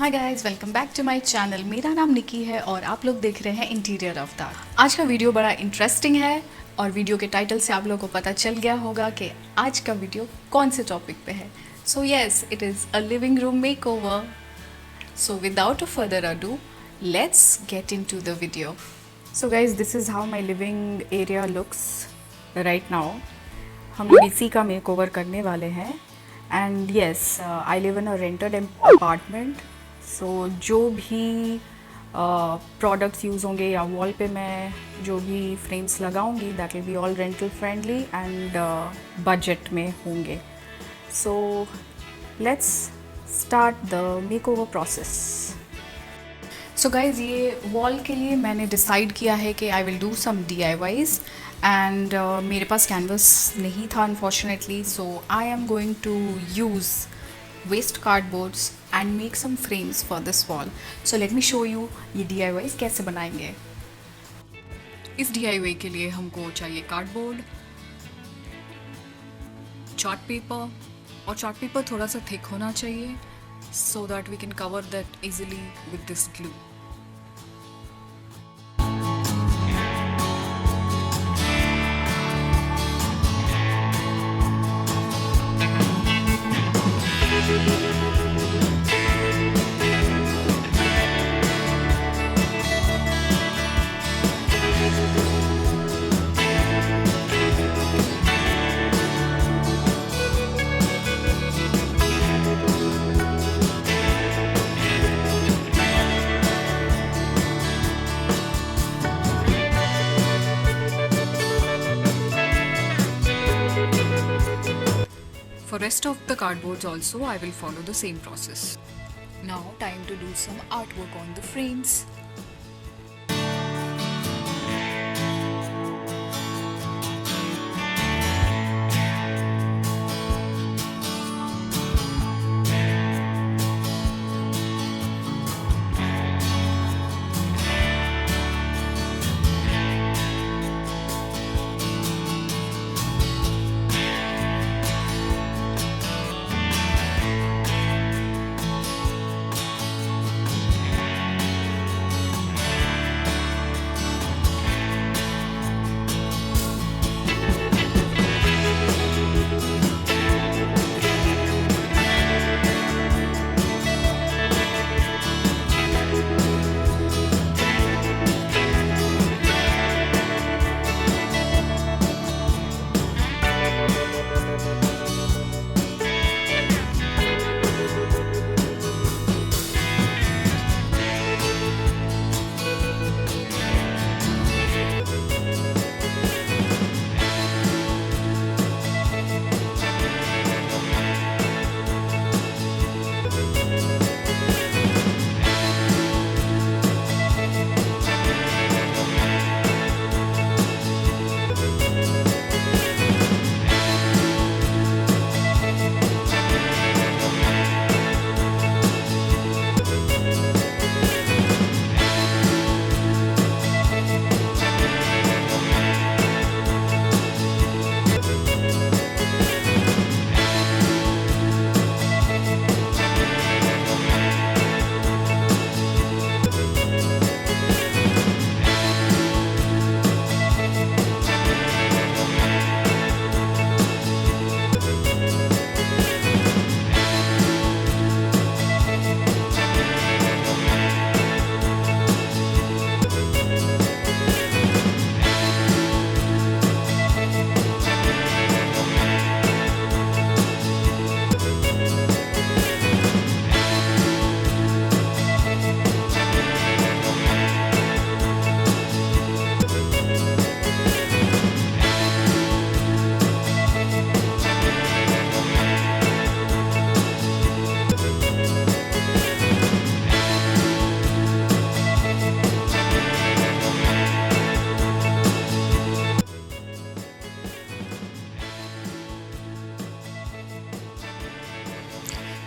Hi guys, welcome back to my channel. मेरा नाम निकी है और आप लोग देख रहे हैं इंटीरियर अवतार। आज का वीडियो बड़ा इंटरेस्टिंग है और वीडियो के टाइटल से आप लोगों को पता चल गया होगा कि आज का वीडियो कौन से टॉपिक पे है। So yes, it is a living room makeover. So without a further ado, let's get into the video. So guys, this is how my living area looks right now. हम लोग इसी का makeover करने वाले हैं। And yes, I live in a rented apartment. So जो भी products use होंगे या वॉल पे मैं जो भी फ्रेम्स लगाऊंगी, that will be all rental friendly and budget में होंगे। So let's start the makeover process. So guys, ये वॉल के लिए मैंने डिसाइड किया है कि I will do some DIYs and मेरे पास कैनवस नहीं था unfortunately, so I am going to use waste cardboards and make some frames for this wall. So let me show you ये DIYs कैसे बनाएंगे। इस DIY के लिए हमको चाहिए कार्डबोर्ड, चार्ट पेपर, और चार्ट पेपर थोड़ा सा थिक होना चाहिए so that we can cover that easily with this glue. For rest of the cardboards also, I will follow the same process. Now time to do some artwork on the frames.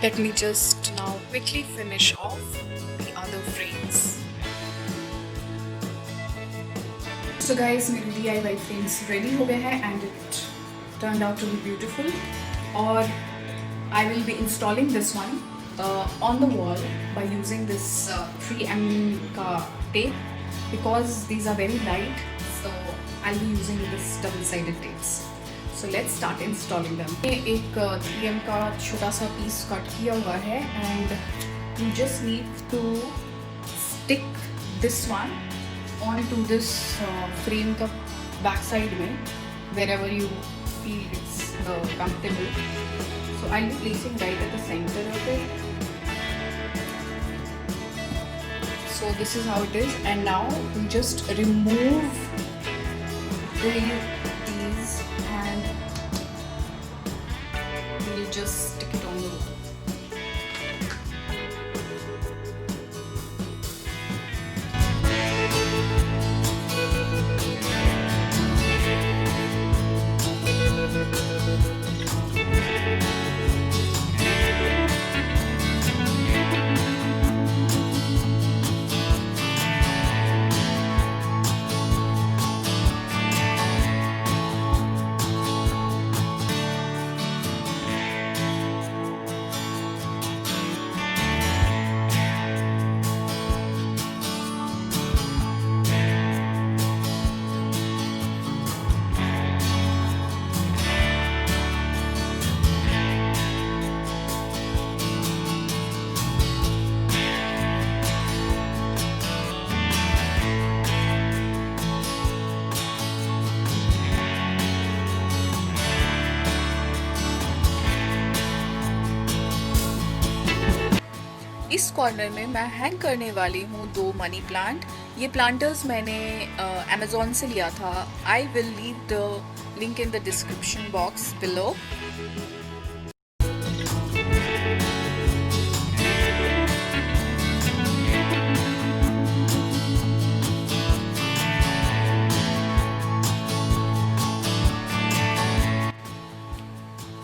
Let me just now quickly finish off the other frames. So guys, मेरे DIY frames ready हो गए हैं and it turned out to be beautiful. और I will be installing this one on the wall by using this 3mm tape, because these are very light, so I'll be using this double-sided tapes. So let's start installing them. ये एक 3mm का छोटा सा piece cut किया हुआ है, and you just need to stick this one onto this frame का back side में, wherever you feel it's comfortable. So I'll be placing right at the center of it. So this is how it is, and now we just remove these and we'll just stick it on the wall. इस corner में मैं hang करने वाली हूँ 2 money plant. ये planters मैंने Amazon से लिया था। I will leave the link in the description box below.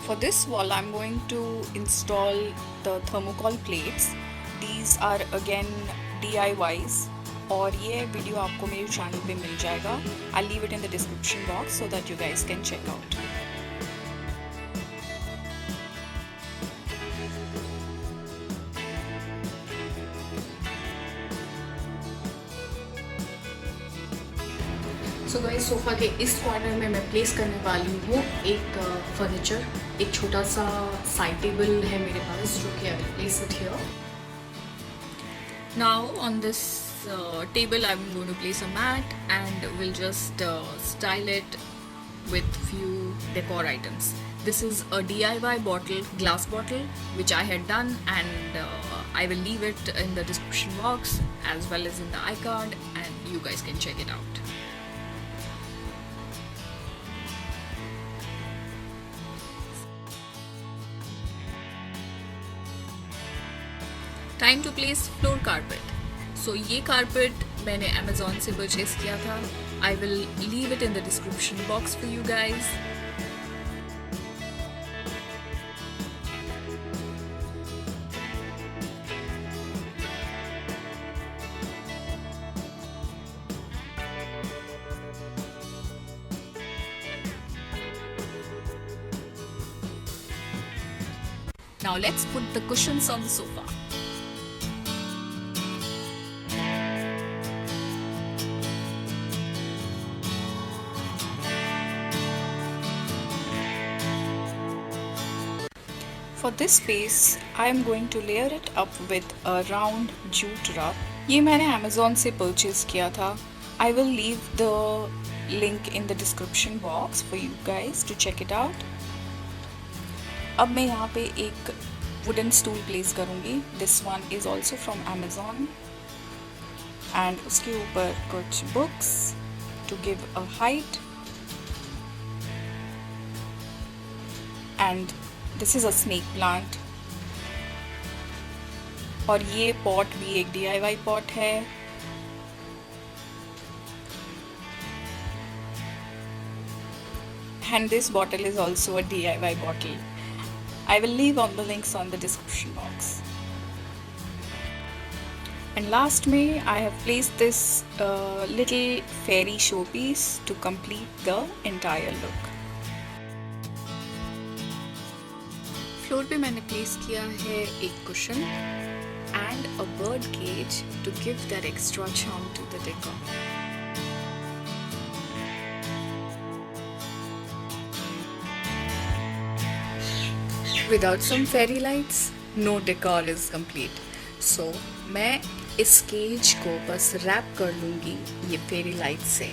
For this wall, I'm going to install the thermocol plates. These are again DIYs, और ये वीडियो आपको मेरे चैनल पे मिल जाएगा। I'll leave it in the description box so that you guys can check out. So guys, sofa के इस corner में मैं प्लेस करने वाली हूँ एक फर्नीचर। एक छोटा सा साइड टेबल है मेरे पास, जो कि I will place it here. Now on this table I'm going to place a mat, and we'll just style it with few decor items. This is a DIY bottle, glass bottle, which I had done, and I will leave it in the description box as well as in the iCard, and you guys can check it out. Time to place floor carpet. So ये carpet मैंने Amazon से purchase किया था। I will leave it in the description box for you guys. Now let's put the cushions on the sofa. For this space, I am going to layer it up with a round jute rug. ये मैंने Amazon से purchase किया था। I will leave the link in the description box for you guys to check it out. अब मैं यहाँ पे एक wooden stool place करूँगी. This one is also from Amazon. And उसके ऊपर कुछ books to give a height. And this is a snake plant. और ये pot भी एक DIY pot है. And this bottle is also a DIY bottle. I will leave all the links on the description box. And last में I have placed this little fairy showpiece to complete the entire look. Floor पे मैंने place किया है एक cushion and a bird cage to give that extra charm to the decor. Without some fairy lights, no decor is complete. So मैं इस cage को बस rap कर लूँगी ये फेरी लाइट से.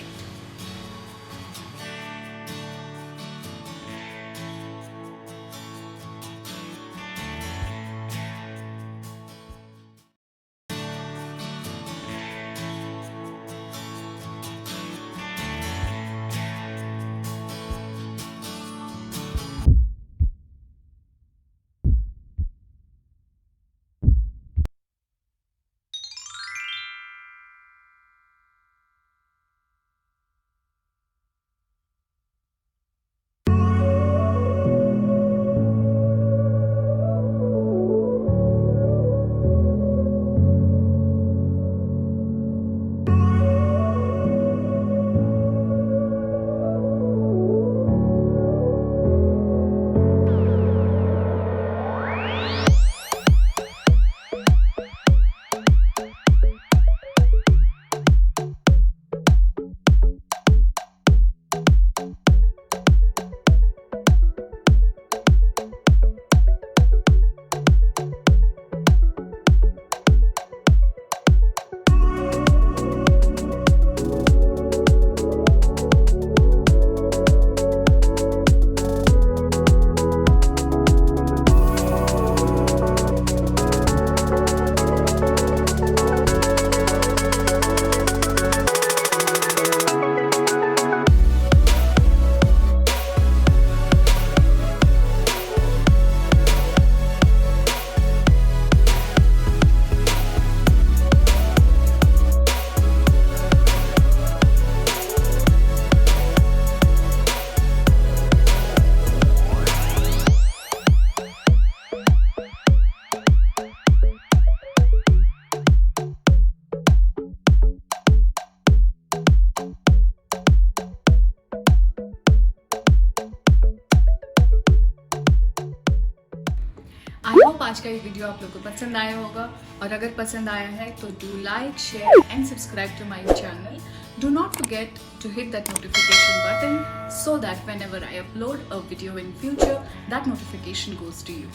आई होप आज का ये वीडियो आप लोगों को पसंद आया होगा, और अगर पसंद आया है तो do like, share and subscribe to my channel. Do not forget to hit that notification button so that whenever I upload a video in future, that notification goes to you.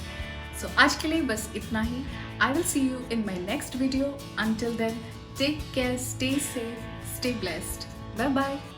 So आज के लिए बस इतना ही. I will see you in my next video. Until then, take care, stay safe, stay blessed. Bye bye.